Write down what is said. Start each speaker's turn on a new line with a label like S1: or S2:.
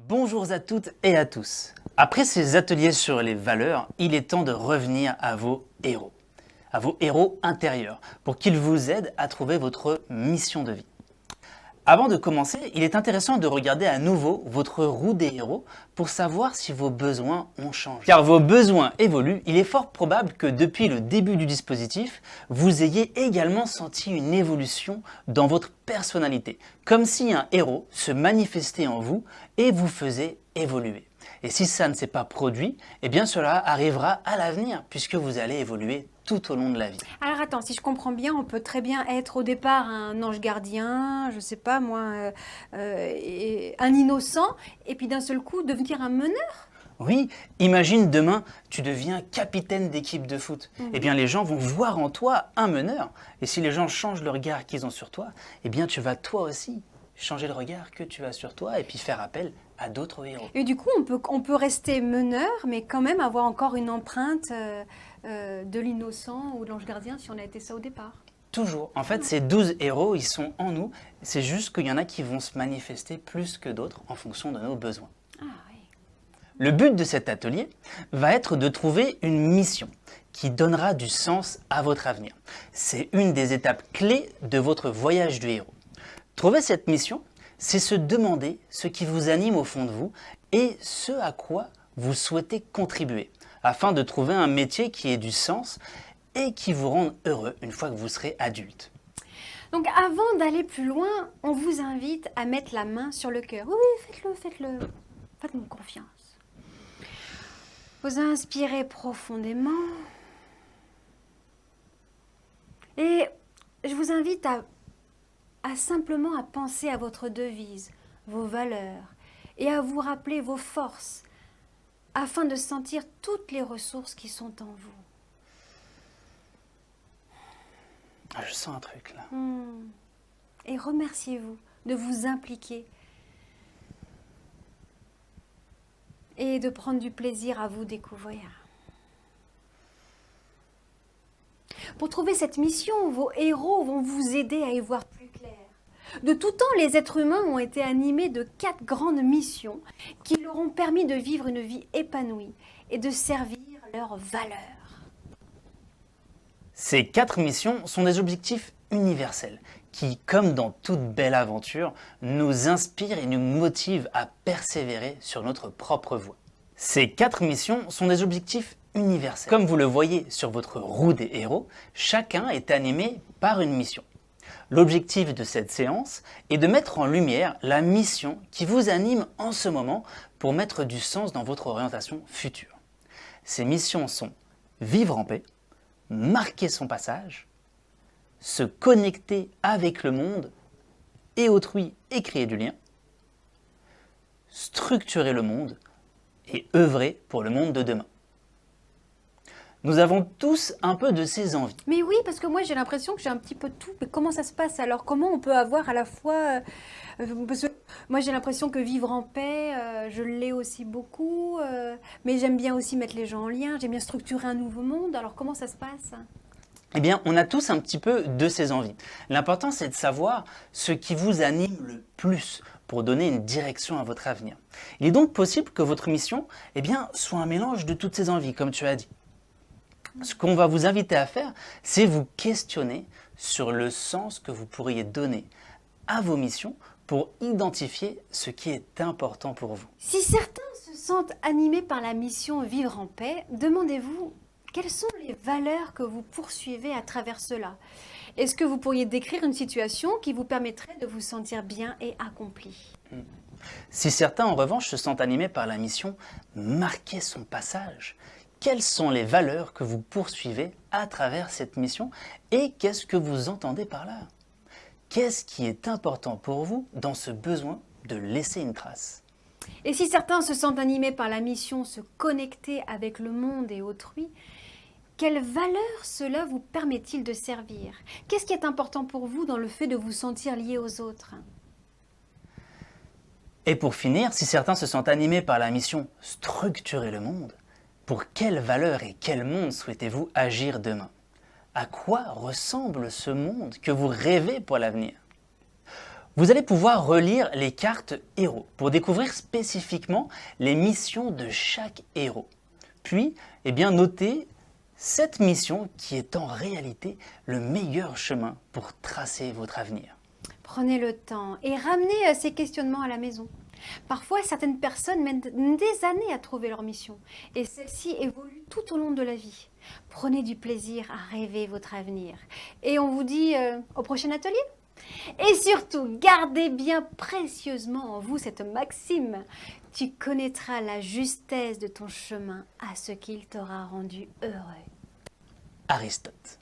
S1: Bonjour à toutes et à tous. Après ces ateliers sur les valeurs, il est temps de revenir à vos héros intérieurs, pour qu'ils vous aident à trouver votre mission de vie. Avant de commencer, il est intéressant de regarder à nouveau votre roue des héros pour savoir si vos besoins ont changé. Car vos besoins évoluent, il est fort probable que depuis le début du dispositif, vous ayez également senti une évolution dans votre personnalité, comme si un héros se manifestait en vous et vous faisait évoluer. Et si ça ne s'est pas produit, eh bien cela arrivera à l'avenir, puisque vous allez évoluer tout au long de la vie.
S2: Alors attends, si je comprends bien, on peut très bien être au départ un ange gardien, je sais pas moi, un innocent, et puis d'un seul coup devenir un meneur.
S1: Oui, imagine demain, tu deviens capitaine d'équipe de foot. Eh bien, les gens vont voir en toi un meneur. Et si les gens changent le regard qu'ils ont sur toi, eh bien, tu vas toi aussi changer le regard que tu as sur toi et puis faire appel à d'autres héros.
S2: Et du coup, on peut rester meneur, mais quand même avoir encore une empreinte de l'innocent ou de l'ange gardien si on a été ça au départ.
S1: Toujours. En fait, ces 12 héros, ils sont en nous. C'est juste qu'il y en a qui vont se manifester plus que d'autres en fonction de nos besoins.
S2: Ah oui.
S1: Le but de cet atelier va être de trouver une mission qui donnera du sens à votre avenir. C'est une des étapes clés de votre voyage du héros. Trouver cette mission, c'est se demander ce qui vous anime au fond de vous et ce à quoi vous souhaitez contribuer, afin de trouver un métier qui ait du sens et qui vous rende heureux une fois que vous serez adulte.
S2: Donc avant d'aller plus loin, on vous invite à mettre la main sur le cœur. Oui, oui, faites-le. Faites-nous confiance. Vous inspirez profondément. Et je vous invite à simplement à penser à votre devise, vos valeurs, et à vous rappeler vos forces, afin de sentir toutes les ressources qui sont en vous.
S1: Ah, je sens un truc là.
S2: Et remerciez-vous de vous impliquer et de prendre du plaisir à vous découvrir. Pour trouver cette mission, vos héros vont vous aider à y voir plus clair. De tout temps, les êtres humains ont été animés de 4 grandes missions qui leur ont permis de vivre une vie épanouie et de servir leurs valeurs.
S1: Ces 4 missions sont des objectifs universels qui, comme dans toute belle aventure, nous inspirent et nous motivent à persévérer sur notre propre voie. Ces 4 missions sont des objectifs universels. Comme vous le voyez sur votre roue des héros, chacun est animé par une mission. L'objectif de cette séance est de mettre en lumière la mission qui vous anime en ce moment pour mettre du sens dans votre orientation future. Ces missions sont vivre en paix, marquer son passage, se connecter avec le monde et autrui et créer du lien, structurer le monde et œuvrer pour le monde de demain. Nous avons tous un peu de ces envies.
S2: Mais oui, parce que moi j'ai l'impression que j'ai un petit peu de tout. Mais comment ça se passe alors? Comment on peut avoir à la fois... parce que moi j'ai l'impression que vivre en paix, je l'ai aussi beaucoup. Mais j'aime bien aussi mettre les gens en lien. J'aime bien structurer un nouveau monde. Alors comment ça se passe?
S1: Eh bien, on a tous un petit peu de ces envies. L'important, c'est de savoir ce qui vous anime le plus pour donner une direction à votre avenir. Il est donc possible que votre mission, eh bien, soit un mélange de toutes ces envies, comme tu as dit. Ce qu'on va vous inviter à faire, c'est vous questionner sur le sens que vous pourriez donner à vos missions pour identifier ce qui est important pour vous.
S2: Si certains se sentent animés par la mission Vivre en paix, demandez-vous quelles sont les valeurs que vous poursuivez à travers cela. Est-ce que vous pourriez décrire une situation qui vous permettrait de vous sentir bien et accompli?
S1: Si certains, en revanche, se sentent animés par la mission Marquer son passage, quelles sont les valeurs que vous poursuivez à travers cette mission et qu'est-ce que vous entendez par là? Qu'est-ce qui est important pour vous dans ce besoin de laisser une trace?
S2: Et si certains se sentent animés par la mission se connecter avec le monde et autrui, quelles valeurs cela vous permet-il de servir? Qu'est-ce qui est important pour vous dans le fait de vous sentir lié aux autres?
S1: Et pour finir, si certains se sentent animés par la mission structurer le monde, pour quelles valeurs et quel monde souhaitez-vous agir demain? À quoi ressemble ce monde que vous rêvez pour l'avenir? Vous allez pouvoir relire les cartes héros pour découvrir spécifiquement les missions de chaque héros. Puis, noter cette mission qui est en réalité le meilleur chemin pour tracer votre avenir.
S2: Prenez le temps et ramenez ces questionnements à la maison. Parfois, certaines personnes mettent des années à trouver leur mission et celle-ci évolue tout au long de la vie. Prenez du plaisir à rêver votre avenir. Et on vous dit au prochain atelier. Et surtout, gardez bien précieusement en vous cette maxime. Tu connaîtras la justesse de ton chemin à ce qu'il t'aura rendu heureux.
S1: Aristote.